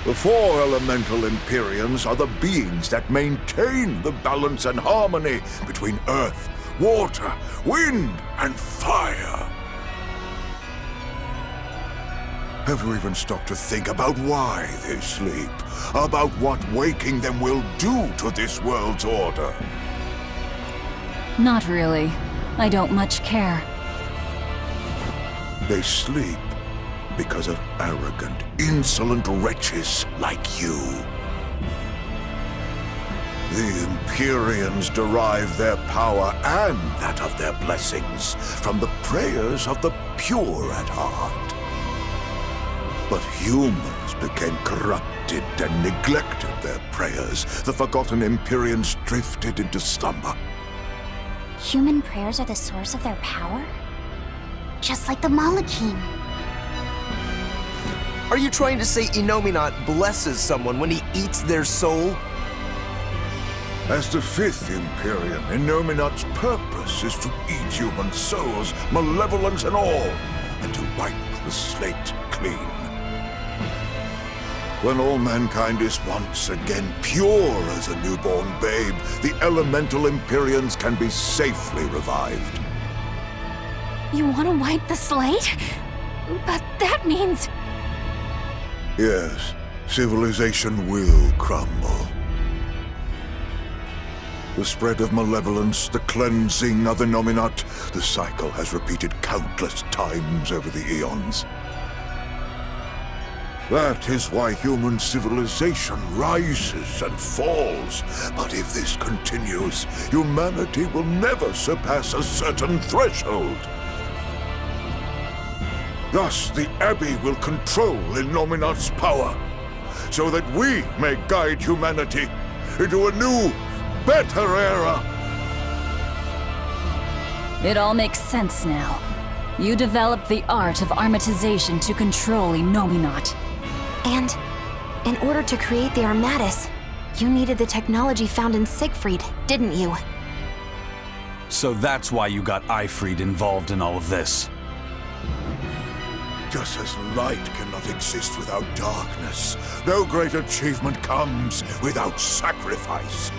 The four elemental Empyreans are the beings that maintain the balance and harmony between earth, water, wind, and fire. Have you even stopped to think about why they sleep? About what waking them will do to this world's order? Not really. I don't much care. They sleep because of arrogant, insolent wretches like you. The Empyreans derive their power and that of their blessings from the prayers of the pure at heart. But humans became corrupted and neglected their prayers. The forgotten Empyreans drifted into slumber. Human prayers are the source of their power? Just like the Malachim. Are you trying to say Innominat blesses someone when he eats their soul? As the fifth Empyrean, Innominat's purpose is to eat human souls, malevolence and all, and to wipe the slate clean. When all mankind is once again pure as a newborn babe, the elemental Empyreans can be safely revived. You want to wipe the slate? But that means... Yes, civilization will crumble. The spread of malevolence, the cleansing of Innominat, the cycle has repeated countless times over the eons. That is why human civilization rises and falls. But if this continues, humanity will never surpass a certain threshold. Thus, the Abbey will control Innominat's power, so that we may guide humanity into a new, better era. It all makes sense now. You developed the art of armatization to control Innominat. And in order to create the Armatus, you needed the technology found in Siegfried, didn't you? So that's why you got Ifried involved in all of this. Just as light cannot exist without darkness, no great achievement comes without sacrifice.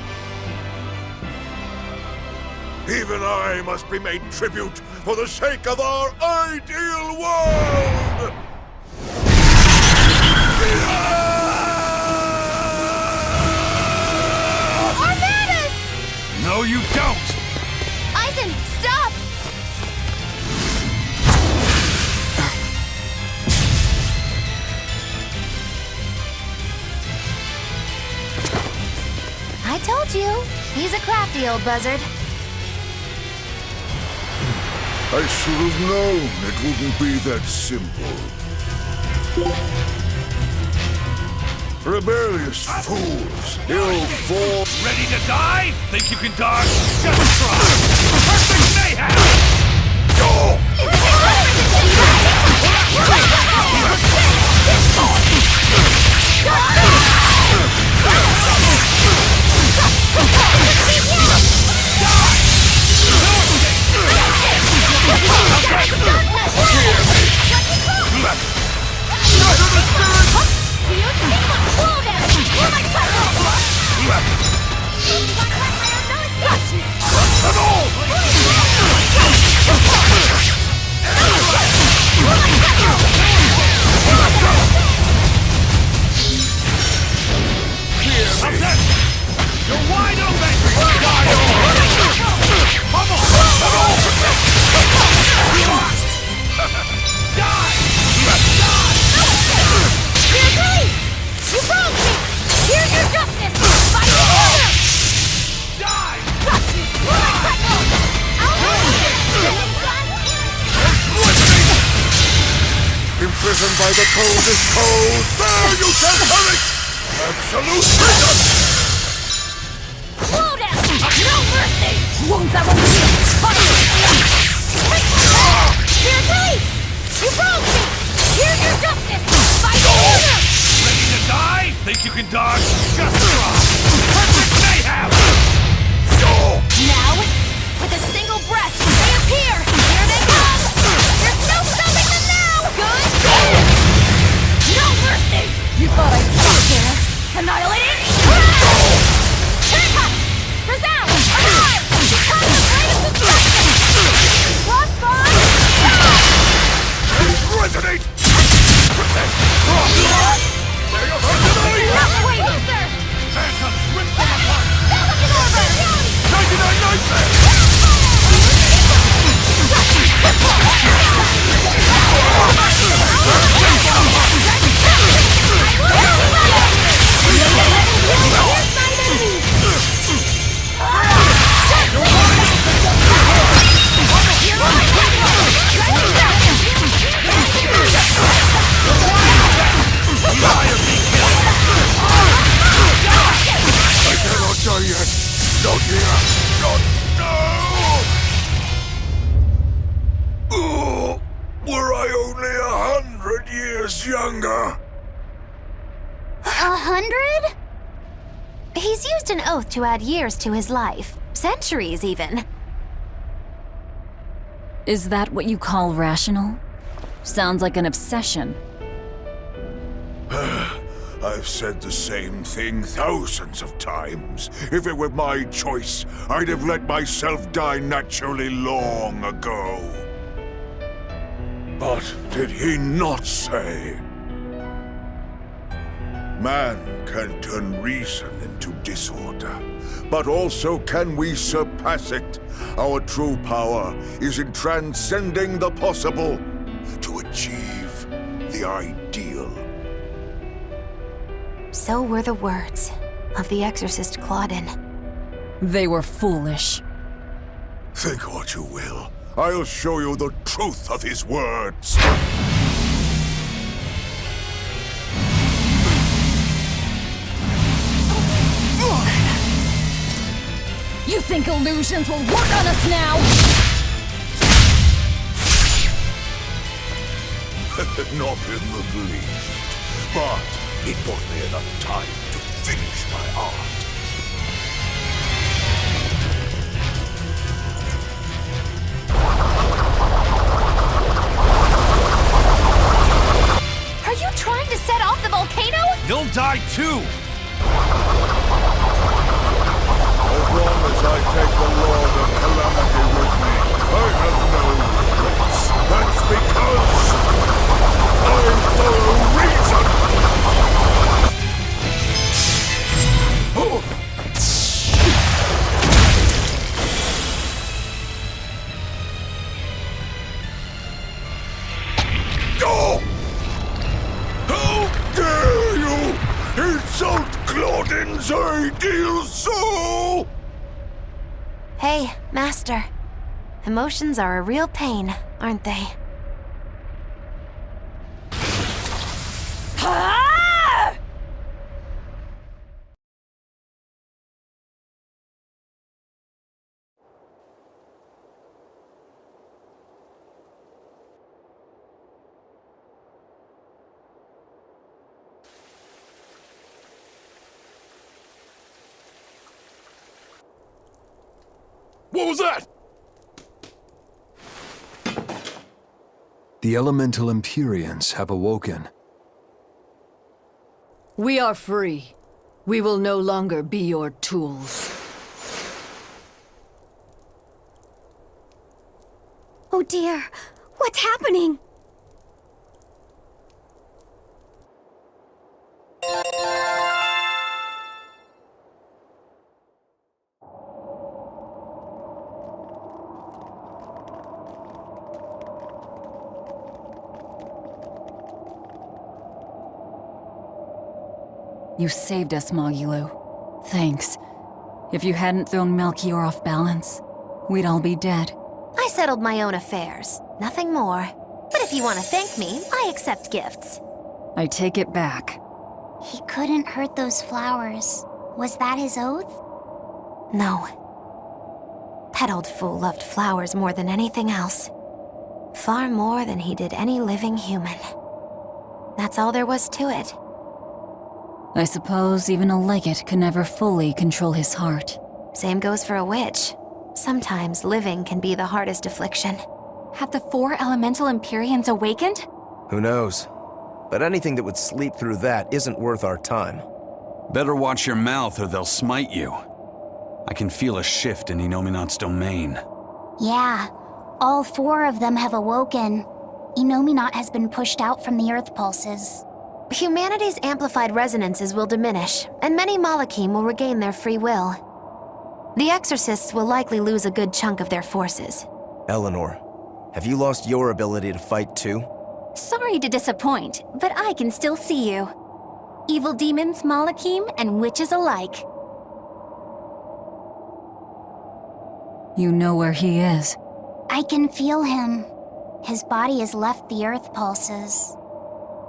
Even I must be made tribute for the sake of our ideal world! Armatus! No, you don't! Eisen, stop! I told you, he's a crafty old buzzard. I should have known it wouldn't be that simple. Rebellious fools, ill formed. Ready to die? Think you can dodge? Just try! Perfect mayhem! You're wide open! You broke me! Here's your justice! By the order! Die! Imprisoned by the coldest cold, there you shall have it! Absolute freedom! Slow down! No mercy! Won't that one be? Here, taste! You broke me! Here's your justice! By the order! Ready to die? Think you can dodge? Just try! Perfect mayhem! Now, with a single breath, they appear! Here they come! There's no stopping them now! Good! No mercy! You thought I'd stop Annihilating! Haircut! Resound! Alive! Become the greatest destruction! Crossbone! Resonate! Wait, sir! Phantoms, rip them apart! Falcon Orbiter! 99 Nightmare! I cannot die yet! Not here! Not now! Oh, were I only 100 years younger? 100? He's used an oath to add years to his life. Centuries, even. Is that what you call rational? Sounds like an obsession. I've said the same thing thousands of times. If it were my choice, I'd have let myself die naturally long ago. But did he not say? Man can turn reason into disorder, but also can we surpass it. Our true power is in transcending the possible to achieve the ideal. So were the words of the exorcist Claudin. They were foolish. Think what you will. I'll show you the truth of his words. You think illusions will work on us now? Not in the least. But it bought me enough time to finish my art. Are you trying to set off the volcano? You'll die too! As long as I take the Lord of Calamity with me, I have no regrets. That's because I follow reason! Oh. Oh! How dare you insult Claudin's ideal soul! Hey, Master. Emotions are a real pain, aren't they? What was that? The elemental Empyreans have awoken. We are free. We will no longer be your tools. Oh dear, what's happening? You saved us, Mogulu. Thanks. If you hadn't thrown Melchior off balance, we'd all be dead. I settled my own affairs, nothing more. But if you want to thank me, I accept gifts. I take it back. He couldn't hurt those flowers. Was that his oath? No. That old fool loved flowers more than anything else. Far more than he did any living human. That's all there was to it. I suppose even a legate can never fully control his heart. Same goes for a witch. Sometimes living can be the hardest affliction. Have the 4 elemental Empyreans awakened? Who knows? But anything that would sleep through that isn't worth our time. Better watch your mouth or they'll smite you. I can feel a shift in Innominat's domain. Yeah, all 4 of them have awoken. Innominat has been pushed out from the Earth pulses. Humanity's amplified resonances will diminish, and many Malachim will regain their free will. The Exorcists will likely lose a good chunk of their forces. Eleanor, have you lost your ability to fight too? Sorry to disappoint, but I can still see you. Evil demons, Malachim, and witches alike. You know where he is. I can feel him. His body has left the Earth pulses.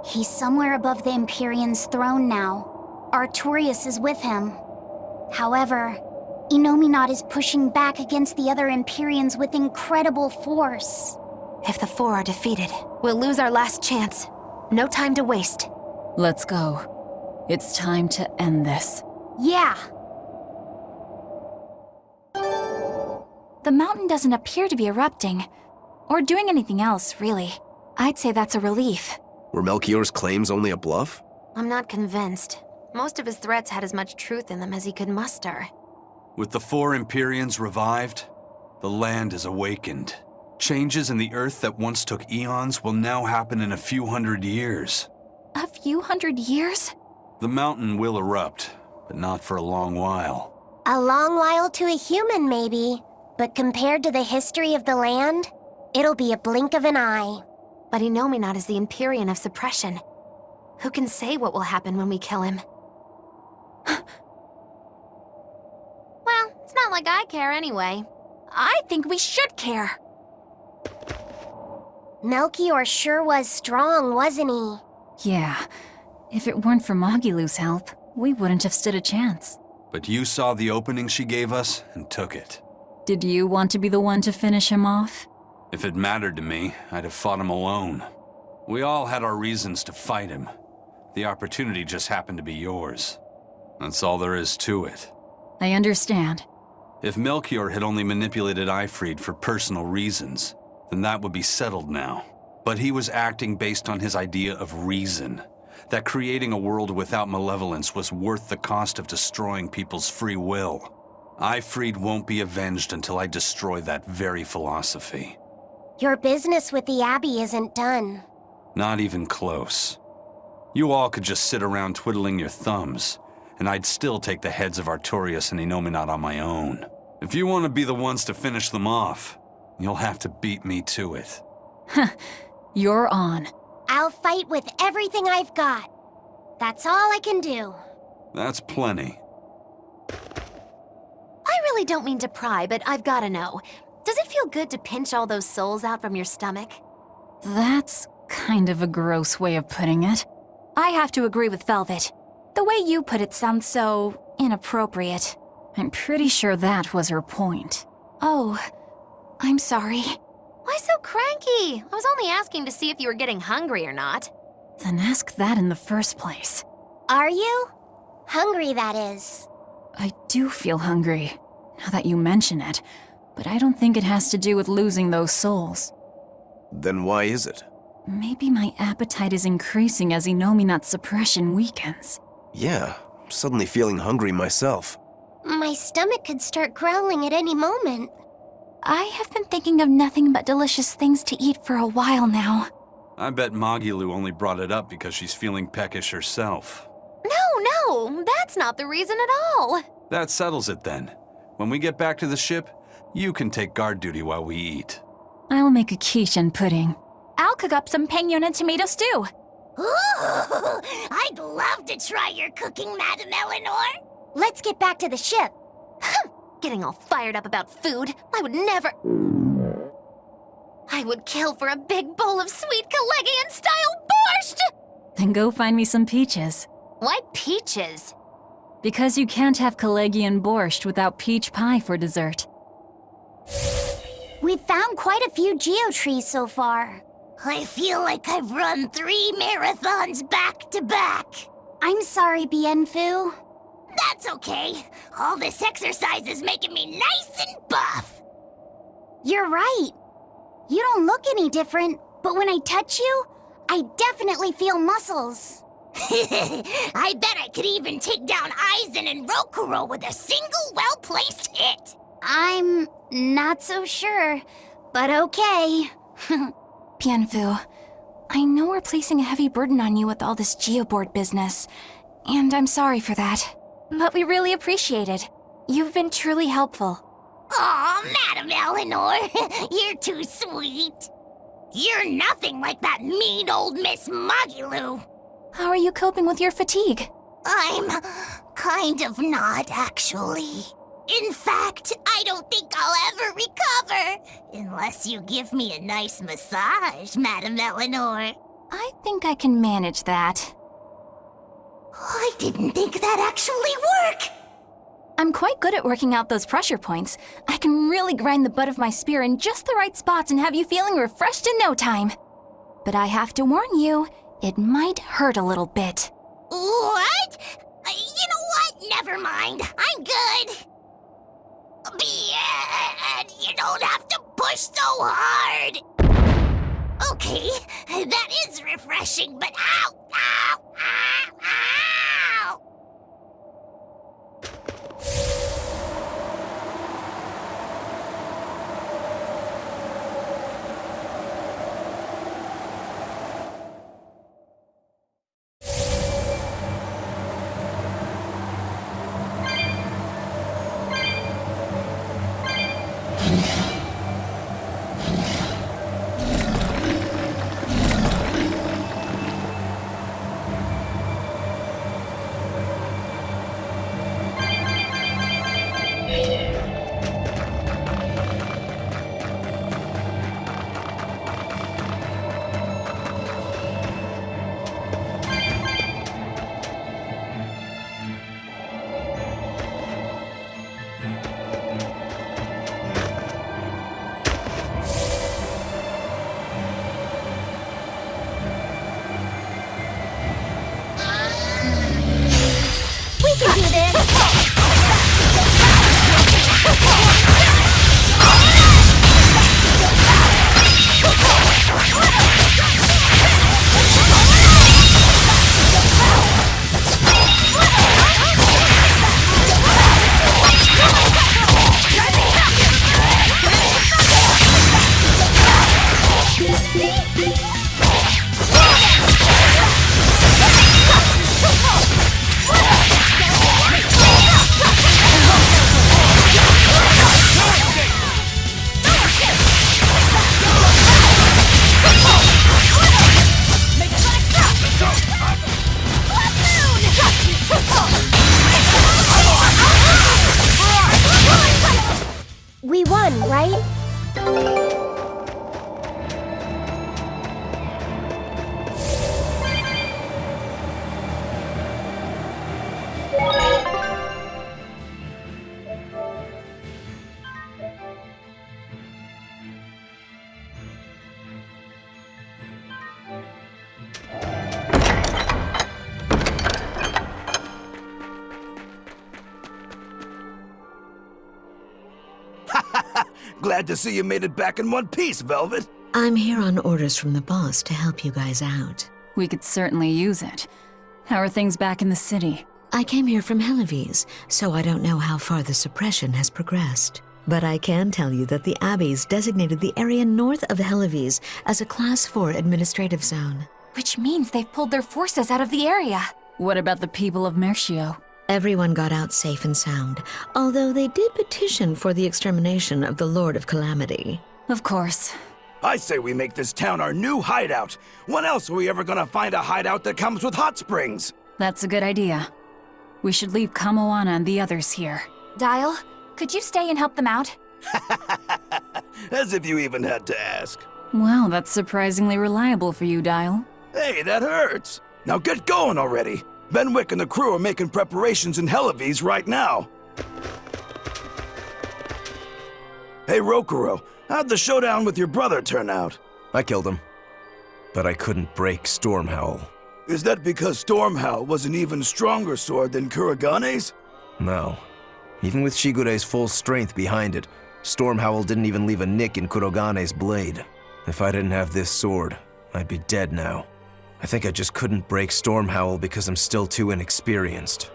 He's somewhere above the Empyreans' throne now. Artorias is with him. However, Innominat is pushing back against the other Empyreans with incredible force. If the 4 are defeated, we'll lose our last chance. No time to waste. Let's go. It's time to end this. Yeah. The mountain doesn't appear to be erupting, or doing anything else, really. I'd say that's a relief. Were Melchior's claims only a bluff? I'm not convinced. Most of his threats had as much truth in them as he could muster. With the 4 Empyreans revived, the land is awakened. Changes in the Earth that once took eons will now happen in a few hundred years. A few hundred years? The mountain will erupt, but not for a long while. A long while to a human, maybe. But compared to the history of the land, it'll be a blink of an eye. But Innominat is the Empyrean of suppression. Who can say what will happen when we kill him? Well, it's not like I care anyway. I think we should care. Melchior sure was strong, wasn't he? Yeah. If it weren't for Magilu's help, we wouldn't have stood a chance. But you saw the opening she gave us and took it. Did you want to be the one to finish him off? If it mattered to me, I'd have fought him alone. We all had our reasons to fight him. The opportunity just happened to be yours. That's all there is to it. I understand. If Melchior had only manipulated Ifrid for personal reasons, then that would be settled now. But he was acting based on his idea of reason, that creating a world without malevolence was worth the cost of destroying people's free will. Ifrid won't be avenged until I destroy that very philosophy. Your business with the Abbey isn't done. Not even close. You all could just sit around twiddling your thumbs, and I'd still take the heads of Artorias and Innominat on my own. If you want to be the ones to finish them off, you'll have to beat me to it. You're on. I'll fight with everything I've got. That's all I can do. That's plenty. I really don't mean to pry, but I've gotta know. Does it feel good to pinch all those souls out from your stomach? That's kind of a gross way of putting it. I have to agree with Velvet. The way you put it sounds so inappropriate. I'm pretty sure that was her point. Oh, I'm sorry. Why so cranky? I was only asking to see if you were getting hungry or not. Then ask that in the first place. Are you? Hungry, that is. I do feel hungry, now that you mention it, but I don't think it has to do with losing those souls. Then why is it? Maybe my appetite is increasing as Innominat's suppression weakens. Yeah, I'm suddenly feeling hungry myself. My stomach could start growling at any moment. I have been thinking of nothing but delicious things to eat for a while now. I bet Magilu only brought it up because she's feeling peckish herself. No, that's not the reason at all. That settles it then. When we get back to the ship, you can take guard duty while we eat. I'll make a quiche and pudding. I'll cook up some penguin and tomato stew. Ooh, I'd love to try your cooking, Madam Eleanor. Let's get back to the ship. Getting all fired up about food. I would never... I would kill for a big bowl of sweet Kalegian-style borscht! Then go find me some peaches. Why peaches? Because you can't have Kalegian borscht without peach pie for dessert. We've found quite a few geotrees so far. I feel like I've run 3 marathons back to back. I'm sorry, Bienfu. That's okay. All this exercise is making me nice and buff. You're right. You don't look any different, but when I touch you, I definitely feel muscles. I bet I could even take down Aizen and Rokuro with a single well-placed hit. I'm not so sure, but okay. Pianfu, I know we're placing a heavy burden on you with all this geoboard business, and I'm sorry for that. But we really appreciate it. You've been truly helpful. Aw, Madam Eleanor, you're too sweet. You're nothing like that mean old Miss Magilu. How are you coping with your fatigue? I'm kind of not, actually. In fact, I don't think I'll ever recover. Unless you give me a nice massage, Madam Eleanor. I think I can manage that. I didn't think that actually worked. I'm quite good at working out those pressure points. I can really grind the butt of my spear in just the right spots and have you feeling refreshed in no time. But I have to warn you, it might hurt a little bit. What? You know what? Never mind. I'm good. And you don't have to push so hard. Okay, that is refreshing, but ow, ow, ow, ow! We can do this! We won, right? Glad to see you made it back in one piece, Velvet. I'm here on orders from the boss to help you guys out. We could certainly use it. How are things back in the city? I came here from Helives, so I don't know how far the suppression has progressed. But I can tell you that the Abbeys designated the area north of Helives as a Class 4 administrative zone. Which means they've pulled their forces out of the area. What about the people of Mercio? Everyone got out safe and sound, although they did petition for the extermination of the Lord of Calamity. Of course. I say we make this town our new hideout. When else are we ever gonna find a hideout that comes with hot springs? That's a good idea. We should leave Kamoana and the others here. Dial, could you stay and help them out? As if you even had to ask. Well, that's surprisingly reliable for you, Dial. Hey, that hurts. Now get going already. Benwick and the crew are making preparations in Helives right now. Hey, Rokuro, how'd the showdown with your brother turn out? I killed him, but I couldn't break Stormhowl. Is that because Stormhowl was an even stronger sword than Kuragane's? No. Even with Shigure's full strength behind it, Stormhowl didn't even leave a nick in Kuragane's blade. If I didn't have this sword, I'd be dead now. I think I just couldn't break Stormhowl because I'm still too inexperienced.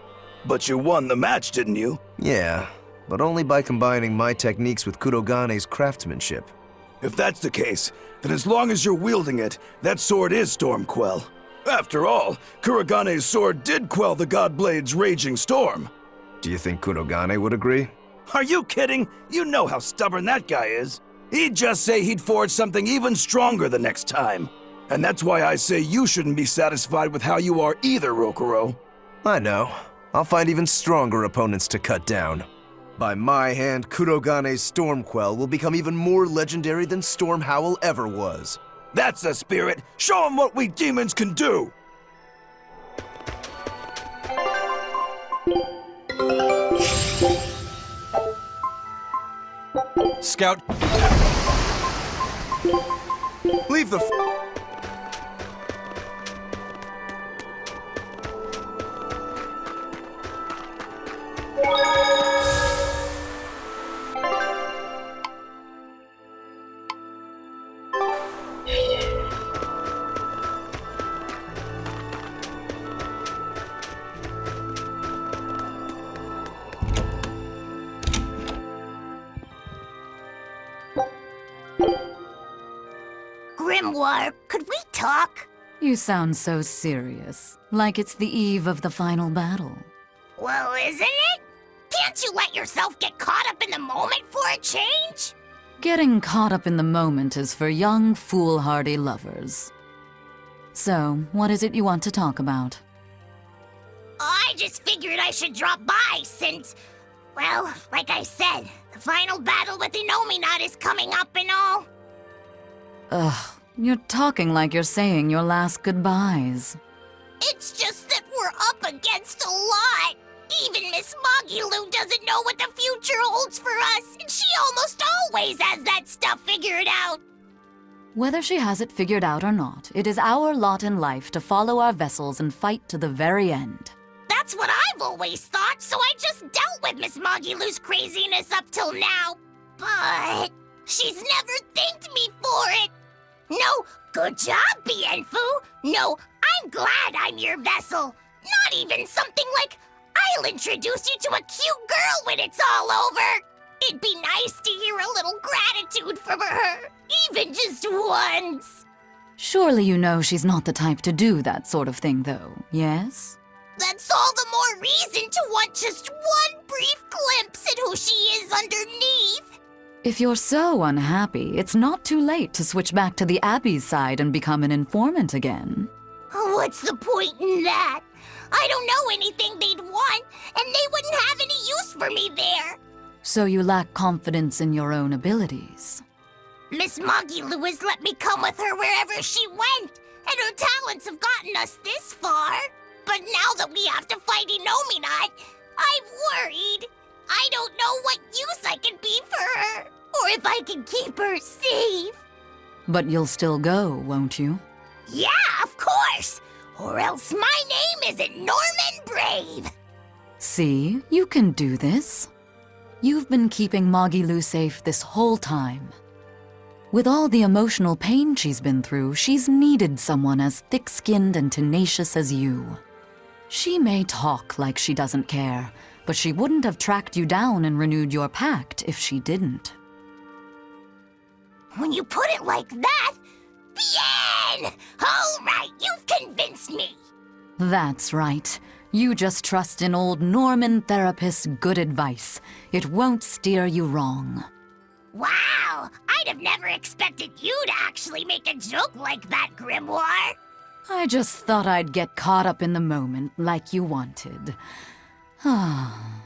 But you won the match, didn't you? Yeah, but only by combining my techniques with Kurogane's craftsmanship. If that's the case, then as long as you're wielding it, that sword is Stormquell. After all, Kurogane's sword did quell the Godblade's raging storm. Do you think Kurogane would agree? Are you kidding? You know how stubborn that guy is. He'd just say he'd forge something even stronger the next time. And that's why I say you shouldn't be satisfied with how you are either, Rokuro. I know. I'll find even stronger opponents to cut down. By my hand, Kurogane's Stormquell will become even more legendary than Stormhowl ever was. That's the spirit! Show him what we demons can do! Scout. Leave the Grimoire, could we talk? You sound so serious, like it's the eve of the final battle. Well, isn't it? Can't you let yourself get caught up in the moment for a change? Getting caught up in the moment is for young, foolhardy lovers. So, what is it you want to talk about? I just figured I should drop by since, well, like I said, the final battle with Innominat is coming up and all. Ugh, you're talking like you're saying your last goodbyes. It's just that we're up against a lot. Even Miss Magilu doesn't know what the future holds for us, and she almost always has that stuff figured out. Whether she has it figured out or not, it is our lot in life to follow our vessels and fight to the very end. That's what I've always thought, so I just dealt with Miss Magilu's craziness up till now. But she's never thanked me for it. No, good job, Bienfu. No, I'm glad I'm your vessel. Not even something like, I'll introduce you to a cute girl when it's all over. It'd be nice to hear a little gratitude from her, even just once. Surely you know she's not the type to do that sort of thing, though, yes? That's all the more reason to want just one brief glimpse at who she is underneath. If you're so unhappy, it's not too late to switch back to the Abbey's side and become an informant again. What's the point in that? I don't know anything they'd want, and they wouldn't have any use for me there. So you lack confidence in your own abilities. Miss Magilu has let me come with her wherever she went, and her talents have gotten us this far. But now that we have to fight Innominat, I'm worried. I don't know what use I can be for her, or if I can keep her safe. But you'll still go, won't you? Yeah, of course! Or else my name isn't Norman Brave! See, you can do this. You've been keeping Magilu safe this whole time. With all the emotional pain she's been through, she's needed someone as thick-skinned and tenacious as you. She may talk like she doesn't care, but she wouldn't have tracked you down and renewed your pact if she didn't. When you put it like that, bien! All right, you've convinced me. That's right. You just trust in old Norman Therapist's good advice. It won't steer you wrong. Wow, I'd have never expected you to actually make a joke like that, Grimoire. I just thought I'd get caught up in the moment like you wanted. Ah.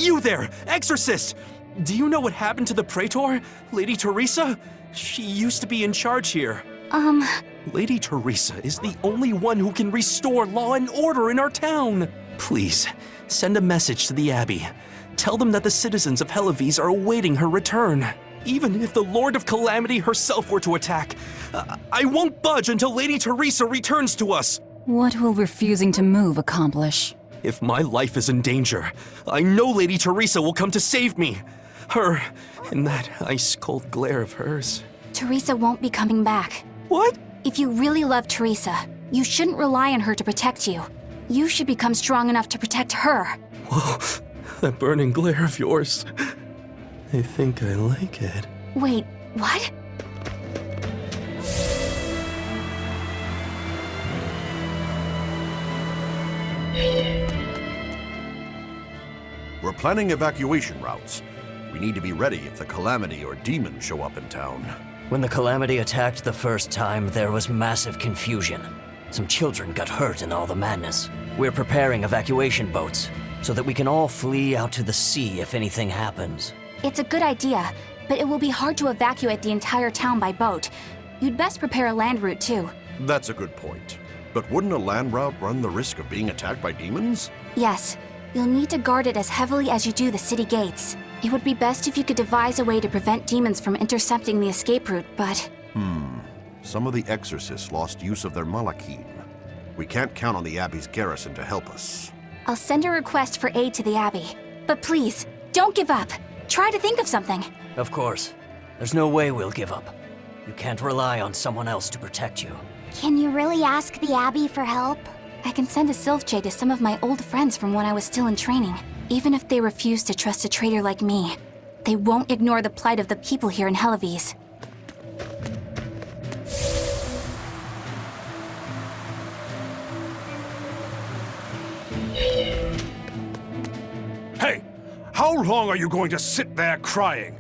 You there, exorcist! Do you know what happened to the Praetor, Lady Teresa? She used to be in charge here. Lady Teresa is the only one who can restore law and order in our town. Please, send a message to the Abbey. Tell them that the citizens of Helives are awaiting her return. Even if the Lord of Calamity herself were to attack, I won't budge until Lady Teresa returns to us. What will refusing to move accomplish? If my life is in danger, I know Lady Teresa will come to save me. Her, in that ice-cold glare of hers. Teresa won't be coming back. What? If you really love Teresa, you shouldn't rely on her to protect you. You should become strong enough to protect her. Whoa, that burning glare of yours. I think I like it. Wait, what? We're planning evacuation routes. We need to be ready if the Calamity or demons show up in town. When the Calamity attacked the first time, there was massive confusion. Some children got hurt in all the madness. We're preparing evacuation boats, so that we can all flee out to the sea if anything happens. It's a good idea, but it will be hard to evacuate the entire town by boat. You'd best prepare a land route too. That's a good point. But wouldn't a land route run the risk of being attacked by demons? Yes, you'll need to guard it as heavily as you do the city gates. It would be best if you could devise a way to prevent demons from intercepting the escape route, but... Some of the exorcists lost use of their malachim. We can't count on the Abbey's garrison to help us. I'll send a request for aid to the Abbey. But please, don't give up. Try to think of something. Of course. There's no way we'll give up. You can't rely on someone else to protect you. Can you really ask the Abbey for help? I can send a Sylph to some of my old friends from when I was still in training. Even if they refuse to trust a traitor like me, they won't ignore the plight of the people here in Helives. Hey! How long are you going to sit there crying?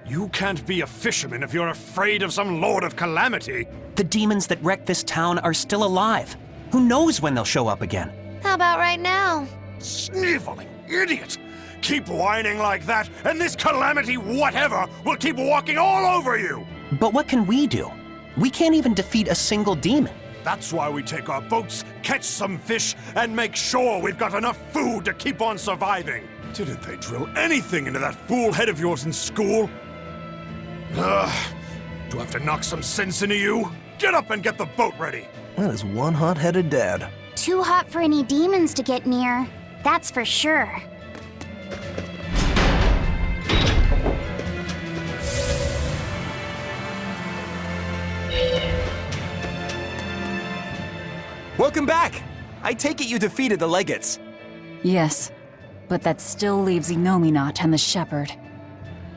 You can't be a fisherman if you're afraid of some Lord of Calamity. The demons that wrecked this town are still alive. Who knows when they'll show up again? How about right now? Sniveling idiot! Keep whining like that, and this Calamity whatever will keep walking all over you! But what can we do? We can't even defeat a single demon. That's why we take our boats, catch some fish, and make sure we've got enough food to keep on surviving. Didn't they drill anything into that fool head of yours in school? Ugh. Do I have to knock some sense into you? Get up and get the boat ready! That is one hot-headed dad. Too hot for any demons to get near. That's for sure. Welcome back! I take it you defeated the Legates. Yes, but that still leaves Enominat and the Shepherd.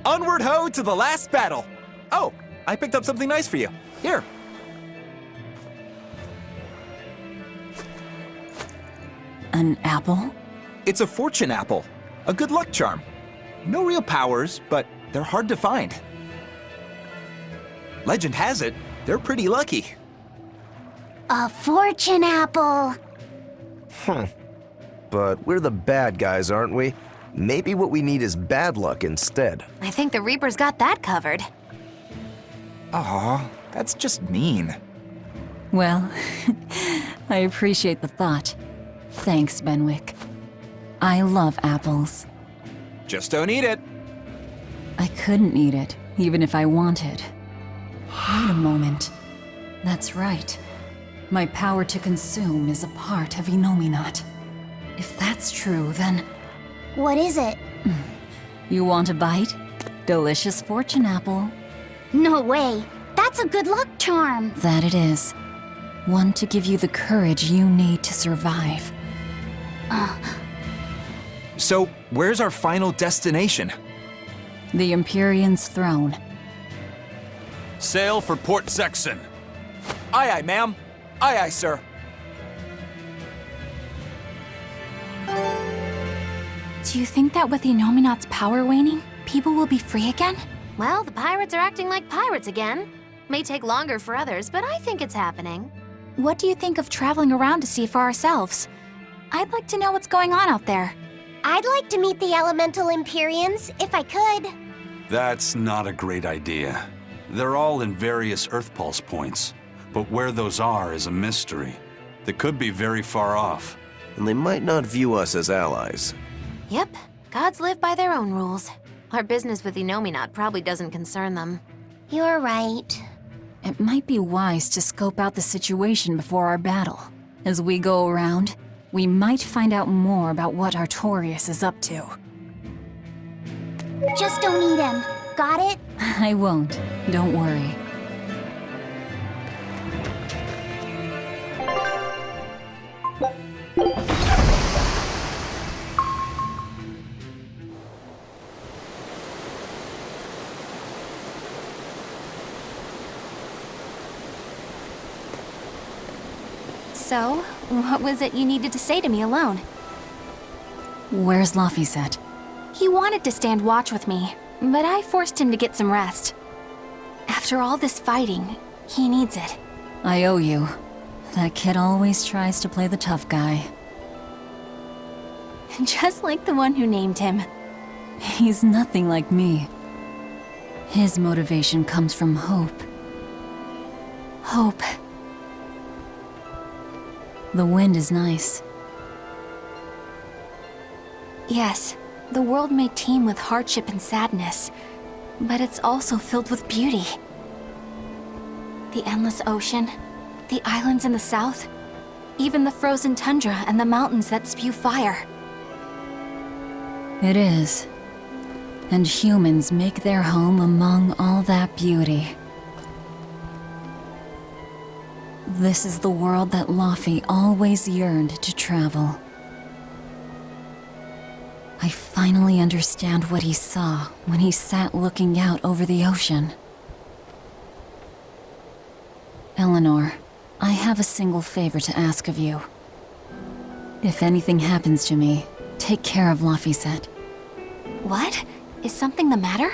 Onward ho to the last battle! Oh, I picked up something nice for you. Here. An apple? It's a fortune apple. A good luck charm. No real powers, but they're hard to find. Legend has it, they're pretty lucky. A fortune apple! But we're the bad guys, aren't we? Maybe what we need is bad luck instead. I think the Reaper's got that covered. Aw, that's just mean. Well, I appreciate the thought. Thanks, Benwick. I love apples. Just don't eat it. I couldn't eat it, even if I wanted. Wait a moment. That's right. My power to consume is a part of Enominat. If that's true, then... What is it? You want a bite? Delicious fortune apple. No way. That's a good luck charm. That it is. One to give you the courage you need to survive. So, where's our final destination? The Empyreans' throne. Sail for Port Zexon. Aye, aye, ma'am. Aye, aye, sir. Do you think that with Enominat's power waning, people will be free again? Well, the pirates are acting like pirates again. May take longer for others, but I think it's happening. What do you think of traveling around to see for ourselves? I'd like to know what's going on out there. I'd like to meet the elemental Empyreans, if I could. That's not a great idea. They're all in various Earth Pulse points, but where those are is a mystery. They could be very far off. And they might not view us as allies. Yep, gods live by their own rules. Our business with Inominat probably doesn't concern them. You're right. It might be wise to scope out the situation before our battle. As we go around, we might find out more about what Artorias is up to. Just don't eat him. Got it? I won't. Don't worry. So, what was it you needed to say to me alone? Where's Laphicet? He wanted to stand watch with me, but I forced him to get some rest. After all this fighting, he needs it. I owe you. That kid always tries to play the tough guy. Just like the one who named him. He's nothing like me. His motivation comes from hope. Hope. The wind is nice. Yes, the world may teem with hardship and sadness, but it's also filled with beauty. The endless ocean, the islands in the south, even the frozen tundra and the mountains that spew fire. It is. And humans make their home among all that beauty. This is the world that Laphi always yearned to travel. I finally understand what he saw when he sat looking out over the ocean. Eleanor, I have a single favor to ask of you. If anything happens to me, take care of Laphicet. What? Is something the matter?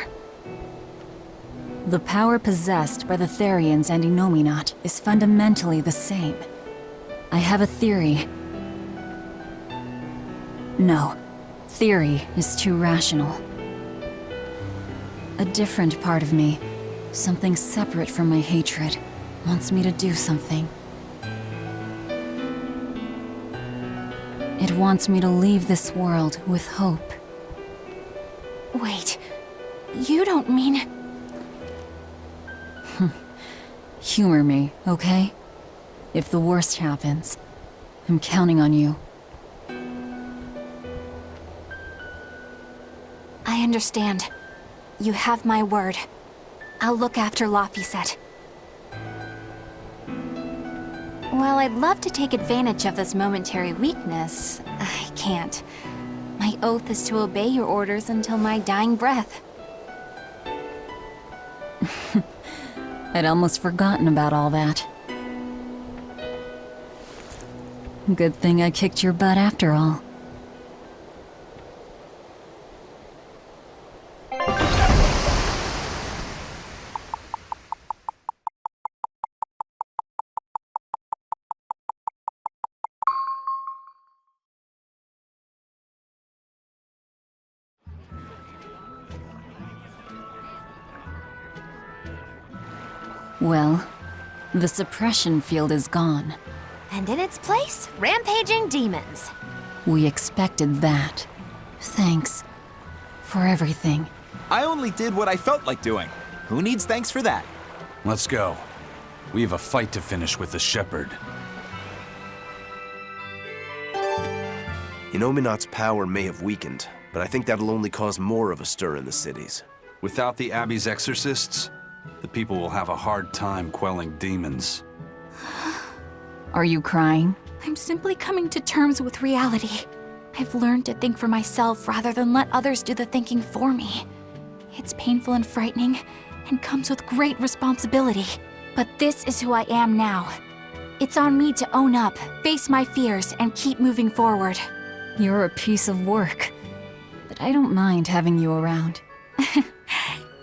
The power possessed by the Therians and Inominat is fundamentally the same. I have a theory. No, theory is too rational. A different part of me, something separate from my hatred, wants me to do something. It wants me to leave this world with hope. Wait, you don't mean... Humor me, okay? If the worst happens, I'm counting on you. I understand. You have my word. I'll look after Laphicet. While I'd love to take advantage of this momentary weakness, I can't. My oath is to obey your orders until my dying breath. I'd almost forgotten about all that. Good thing I kicked your butt after all. Well, the suppression field is gone. And in its place, rampaging demons. We expected that. Thanks for everything. I only did what I felt like doing. Who needs thanks for that? Let's go. We have a fight to finish with the Shepherd. Inominat's power may have weakened, but I think that'll only cause more of a stir in the cities. Without the Abbey's exorcists, the people will have a hard time quelling demons. Are you crying? I'm simply coming to terms with reality. I've learned to think for myself rather than let others do the thinking for me. It's painful and frightening, and comes with great responsibility. But this is who I am now. It's on me to own up, face my fears, and keep moving forward. You're a piece of work, but I don't mind having you around.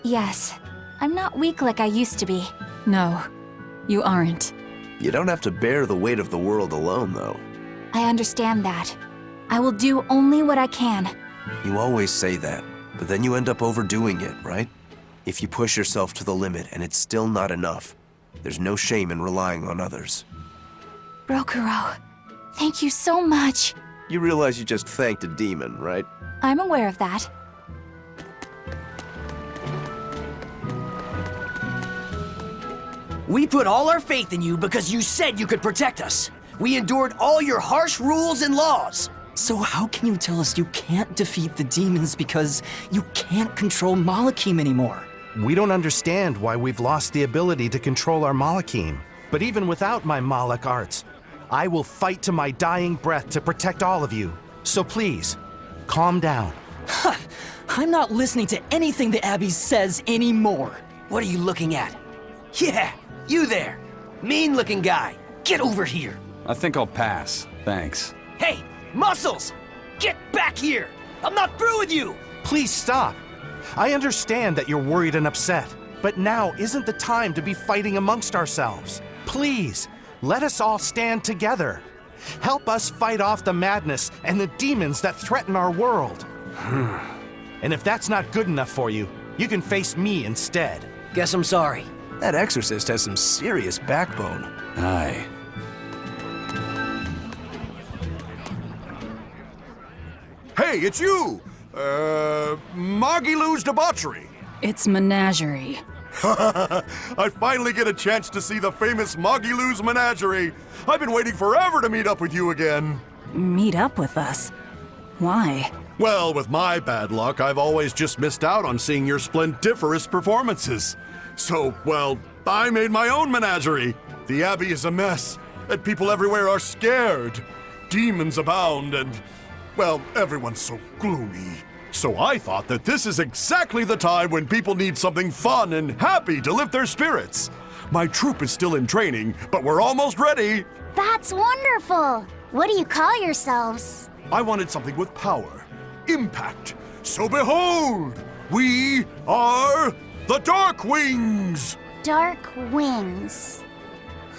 Yes, I'm not weak like I used to be. No, you aren't. You don't have to bear the weight of the world alone, though. I understand that. I will do only what I can. You always say that, but then you end up overdoing it, right? If you push yourself to the limit and it's still not enough, there's no shame in relying on others. Rokuro, thank you so much. You realize you just thanked a demon, right? I'm aware of that. We put all our faith in you because you said you could protect us. We endured all your harsh rules and laws. So how can you tell us you can't defeat the demons because you can't control Malakim anymore? We don't understand why we've lost the ability to control our Malakim. But even without my Malak arts, I will fight to my dying breath to protect all of you. So please, calm down. I'm not listening to anything the Abbey says anymore. What are you looking at? Yeah, you there. Mean-looking guy. Get over here. I think I'll pass. Thanks. Hey, Muscles! Get back here! I'm not through with you! Please stop. I understand that you're worried and upset, but now isn't the time to be fighting amongst ourselves. Please, let us all stand together. Help us fight off the madness and the demons that threaten our world. And if that's not good enough for you, you can face me instead. Guess I'm sorry. That exorcist has some serious backbone. Aye. Hey, it's you! Magilou's debauchery. It's menagerie. I finally get a chance to see the famous Magilou's menagerie. I've been waiting forever to meet up with you again. Meet up with us? Why? Well, with my bad luck, I've always just missed out on seeing your splendiferous performances. So, well, I made my own menagerie. The Abbey is a mess, and people everywhere are scared. Demons abound, and, well, everyone's so gloomy. So I thought that this is exactly the time when people need something fun and happy to lift their spirits. My troupe is still in training, but we're almost ready. That's wonderful! What do you call yourselves? I wanted something with power, impact. So behold, we are the Dark Wings! Dark Wings.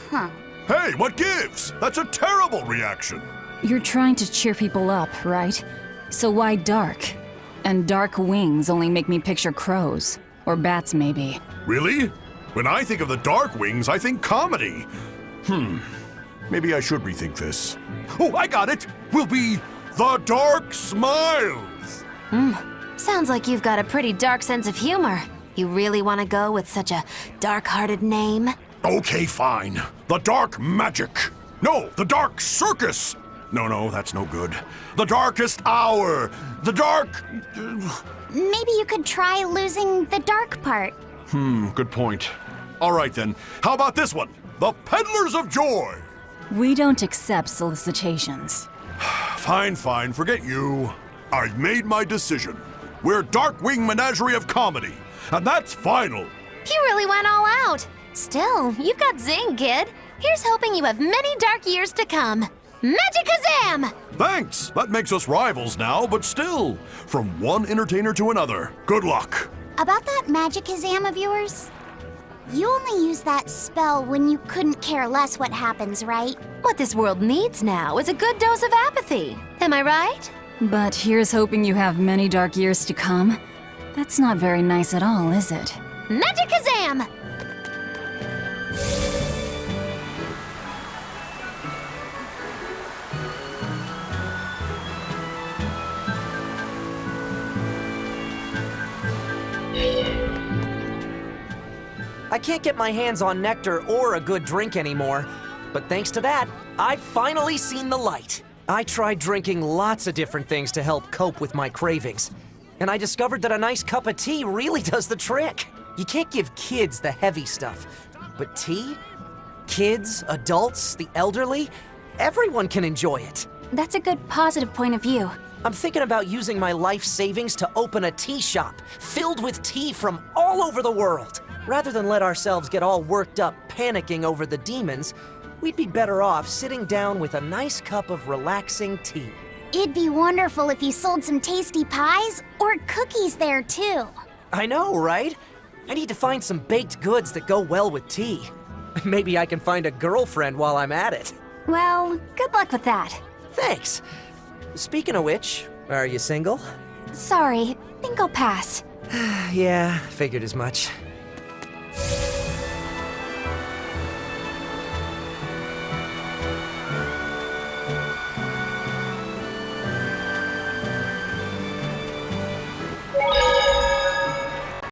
Huh. Hey, what gives? That's a terrible reaction. You're trying to cheer people up, right? So why dark? And dark wings only make me picture crows. Or bats, maybe. Really? When I think of the Dark Wings, I think comedy. Maybe I should rethink this. Oh, I got it! We'll be the Dark Smiles! Sounds like you've got a pretty dark sense of humor. You really want to go with such a dark-hearted name? Okay, fine. The Dark Magic. No, the Dark Circus. No, that's no good. The Darkest Hour. The Dark... Maybe you could try losing the dark part. Good point. All right then, how about this one? The Peddlers of Joy. We don't accept solicitations. Fine, forget you. I've made my decision. We're Darkwing Menagerie of Comedy, and that's final. You really went all out. Still, you've got zing, kid. Here's hoping you have many dark years to come. Magikazam! Thanks! That makes us rivals now, but still, from one entertainer to another. Good luck. About that Magikazam of yours? You only use that spell when you couldn't care less what happens, right? What this world needs now is a good dose of apathy. Am I right? But here's hoping you have many dark years to come. That's not very nice at all, is it? Magikazam! I can't get my hands on nectar or a good drink anymore. But thanks to that, I've finally seen the light. I tried drinking lots of different things to help cope with my cravings. And I discovered that a nice cup of tea really does the trick. You can't give kids the heavy stuff. But tea? Kids, adults, the elderly, everyone can enjoy it. That's a good positive point of view. I'm thinking about using my life savings to open a tea shop filled with tea from all over the world. Rather than let ourselves get all worked up panicking over the demons, we'd be better off sitting down with a nice cup of relaxing tea. It'd be wonderful if you sold some tasty pies or cookies there too. I know, right? I need to find some baked goods that go well with tea. Maybe I can find a girlfriend while I'm at it. Well, good luck with that. Thanks. Speaking of which, are you single? Sorry, think I'll pass. Yeah, figured as much.